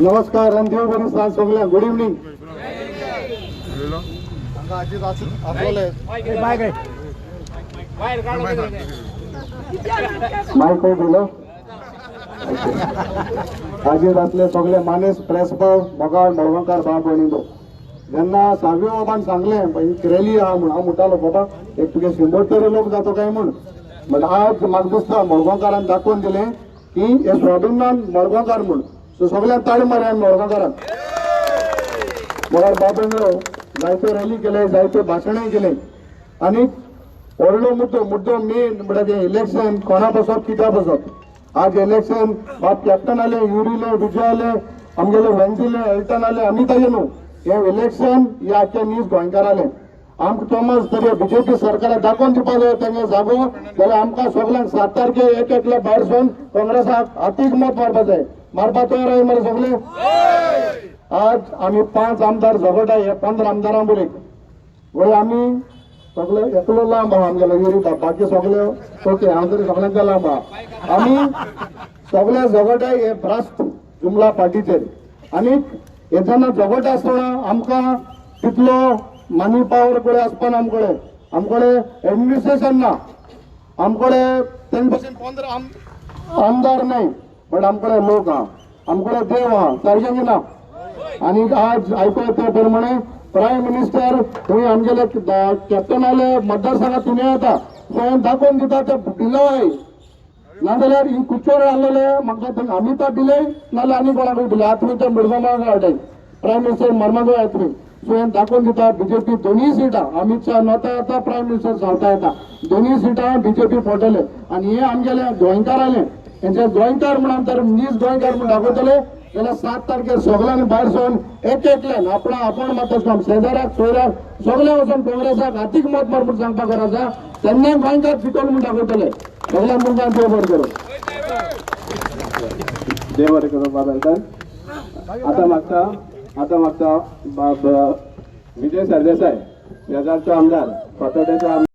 नमस्कार रणदेव बरी सांग सगळ्या गुड इव्हनिंग. माईक दिलं आजी जातले सगळे मानेस प्रेस पाव मोगाळ मळवणकार बाब बणिलो ज्यांना 6वी बाबान सांगले रॅली हा मुटालो बाबा एक तुगे 100 तरी लोक जातो काय म्हण आज म्हाका दिसता मळवणकारान दाखवून दिले की हे स्वाभिमान मळवणकार म्हण सो सगळ्यांक ताळी मारया मळवणकारान. मोगाळ बाबेंगो जायते रॅली केले जायते भाशणय केले आणि व्हडलो मुद्दो मेन म्हणजे इलेक्शन कोणा बसत कित्या बसत. आज इलेक्शन बाप कॅप्टन आले युरीले विजय आले आमगेले वेंजिले एल्टन आले अमिता न्हू हे इलेक्शन या आख्या न्यूज गोंयकार आले आमकां तोमस तरी बीजेपी सरकाराक दाखोवन दिवपाक जाय तेंगे जागो जाल्यार आमकां सगळ्यांक 7 तारखे एक एकले भायर सोन काँग्रेसाक हातीक मत मारपा जाय. मारपा तयार आहाय मरे सगळे. आज आमी 5 आमदार झगडाय हे 15 आमदारां बरेक वय आमी सगळे एकलो लांब आहा आमगेलो युरी बाकी सगळे ओके हांव तरी सगळ्यांका लांब आहा. आमी सगळे झगडाय हे भ्रष्ट जुमला पार्टीचेर आनी हे जेन्ना झगड आसतना आमकां तितलो मनी पावर कडेन आसपाना आमकडे एडमिनिस्ट्रेशन ना आमकडे तेंचे भशेन 15 आमदार नाही बट आमकडे लोक आहा आमकडे देव आहा सारकें की ना. आणि आज आयको येता प्रमाणे प्राईम मिनिस्टर थंय आमगेले कॅप्टन आले मतदारसंघात तुणे येता स्वयं दाखोवन दिता ते दिलय नाजाल्यार ही कुचोर आसलेले म्हाका थंय अमिता दिले नाल्यार आनी कोणाक दिले आत्मी ते मिडगमाक हाडटाय प्राईम मिनिस्टर मरमागो येतली स्वयं दाखोवन दिता बीजेपी दोनूय सिटां अमित शाह नोता येता प्राईम मिनिस्टर सावता येता दोनूय सिटां बीजेपी पडटले आणि हे आमगेले गोंयकार आले हेंचे गोंयकार म्हणून तर नीज गोंयकार म्हणून दाखयतले जाल्यार 7 तारखेर सगळ्यांनी भायर सोन एक एकल्यान आपण मतदार शेजाऱ्याक सोयऱ्याक सगळे वचून काँग्रेसाक हातीक मत मार म्हणून सांगपाक गरज आसा तेन्ना गोंयकार फिटोल म्हणून दाखयतले सगळ्या मुखार देव बरें करूं. देव बरें करूं बाबा. आता मागता विजय सरदेसाय शेजारचो आमदार फातोड्डेचो आमदार